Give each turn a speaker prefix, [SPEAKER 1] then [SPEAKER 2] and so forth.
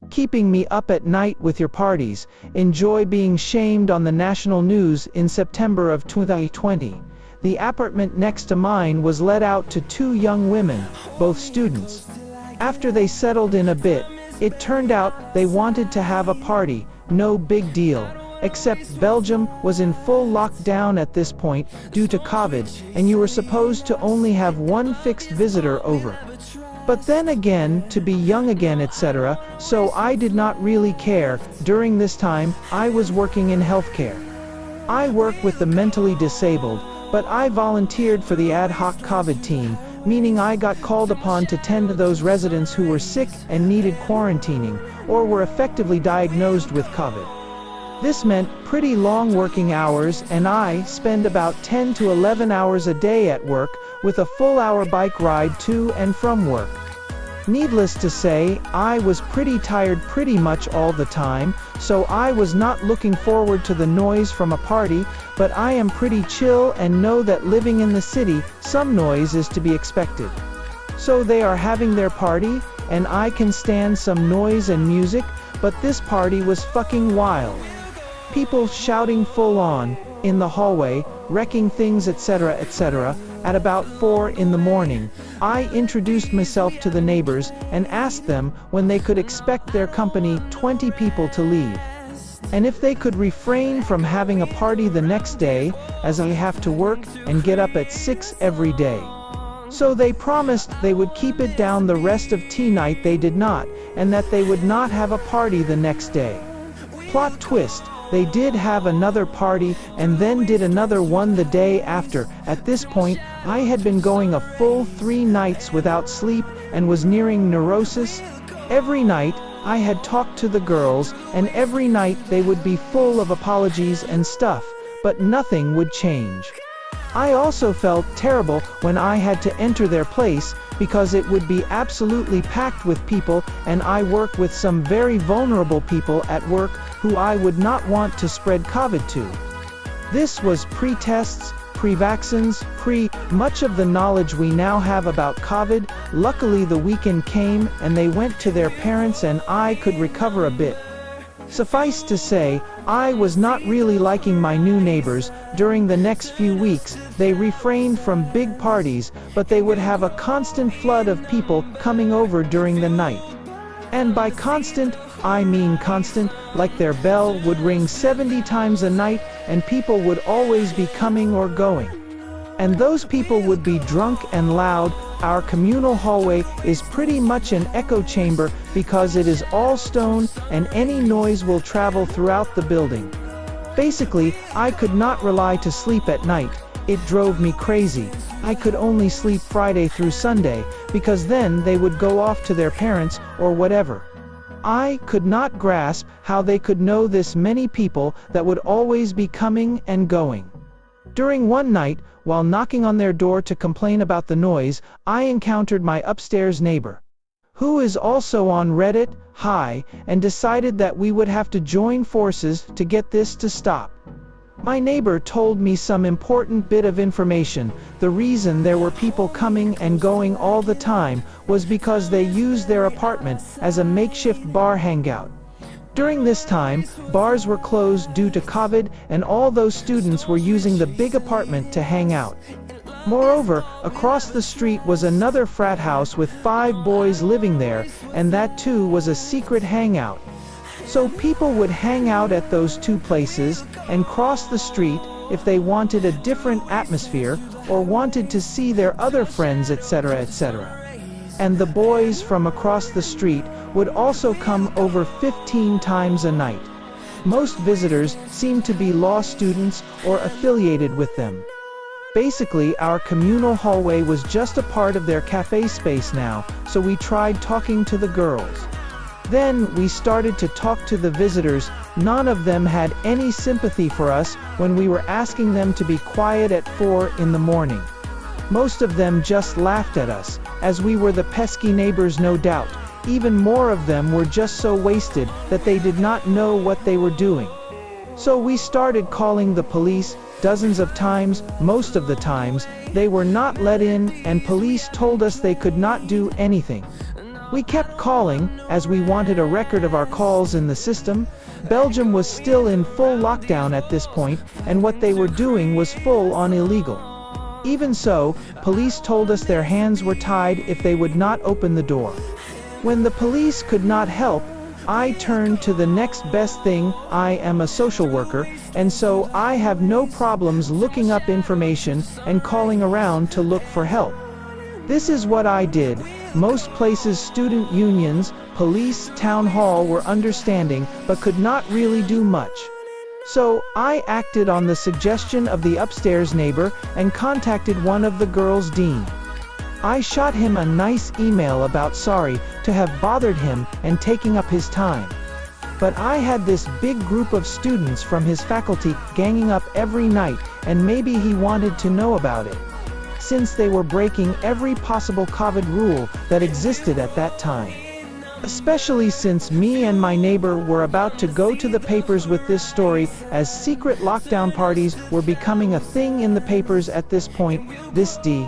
[SPEAKER 1] keeping me up at night with your parties, enjoy being shamed on the national news. In September of 2020, the apartment next to mine was let out to two young women, both students. After they settled in a bit, it turned out they wanted to have a party. No big deal, except Belgium was in full lockdown at this point due to COVID, and you were supposed to only have one fixed visitor over. But then again, to be young again, etc., so I did not really care. During this time, I was working in healthcare. I work with the mentally disabled, but I volunteered for the ad hoc COVID team, meaning I got called upon to tend to those residents who were sick and needed quarantining, or were effectively diagnosed with COVID. This meant pretty long working hours, and I spend about 10 to 11 hours a day at work, with a full-hour bike ride to and from work. Needless to say, I was pretty tired pretty much all the time, so I was not looking forward to the noise from a party, but I am pretty chill and know that living in the city, some noise is to be expected. So they are having their party, and I can stand some noise and music, but this party was fucking wild. People shouting full on, in the hallway, wrecking things, etc., etc. At about 4 in the morning, I introduced myself to the neighbors and asked them when they could expect their company 20 people to leave, and if they could refrain from having a party the next day, as I have to work and get up at 6 every day. So they promised they would keep it down the rest of tea night. They did not, and that they would not have a party the next day. Plot twist. They did have another party, and then did another one the day after. At this point, I had been going a full 3 nights without sleep, and was nearing neurosis. Every night, I had talked to the girls, and every night they would be full of apologies and stuff, but nothing would change. I also felt terrible when I had to enter their place, because it would be absolutely packed with people, and I work with some very vulnerable people at work who I would not want to spread COVID to. This was pre-tests, pre-vaccines, much of the knowledge we now have about COVID. Luckily the weekend came and they went to their parents and I could recover a bit. Suffice to say, I was not really liking my new neighbors. During the next few weeks, they refrained from big parties, but they would have a constant flood of people coming over during the night. And by constant, I mean constant, like their bell would ring 70 times a night, and people would always be coming or going. And those people would be drunk and loud. Our communal hallway is pretty much an echo chamber because it is all stone, and any noise will travel throughout the building. Basically, I could not rely to sleep at night. It drove me crazy. I could only sleep Friday through Sunday, because then they would go off to their parents, or whatever. I could not grasp how they could know this many people that would always be coming and going. During one night, while knocking on their door to complain about the noise, I encountered my upstairs neighbor, who is also on Reddit, and decided that we would have to join forces to get this to stop. My neighbor told me some important bit of information. The reason there were people coming and going all the time was because they used their apartment as a makeshift bar hangout. During this time, bars were closed due to COVID, and all those students were using the big apartment to hang out. Moreover, across the street was another frat house with 5 boys living there, and that too was a secret hangout. So people would hang out at those 2 places, and cross the street, if they wanted a different atmosphere, or wanted to see their other friends, etc., etc. And the boys from across the street would also come over 15 times a night. Most visitors seemed to be law students or affiliated with them. Basically, our communal hallway was just a part of their cafe space now, so we tried talking to the girls. Then we started to talk to the visitors. None of them had any sympathy for us when we were asking them to be quiet at 4 in the morning. Most of them just laughed at us, as we were the pesky neighbors, no doubt. Even more of them were just so wasted that they did not know what they were doing. So we started calling the police dozens of times. Most of the times, they were not let in, and police told us they could not do anything. We kept calling, as we wanted a record of our calls in the system. Belgium was still in full lockdown at this point, and what they were doing was full-on illegal. Even so, police told us their hands were tied if they would not open the door. When the police could not help, I turned to the next best thing. I am a social worker, and so I have no problems looking up information and calling around to look for help. This is what I did. Most places, student unions, police, town hall were understanding, but could not really do much. So, I acted on the suggestion of the upstairs neighbor and contacted one of the girls' dean. I shot him a nice email about sorry to have bothered him and taking up his time. But I had this big group of students from his faculty ganging up every night, and maybe he wanted to know about it, since they were breaking every possible COVID rule that existed at that time. Especially since me and my neighbor were about to go to the papers with this story, as secret lockdown parties were becoming a thing in the papers at this point. This D.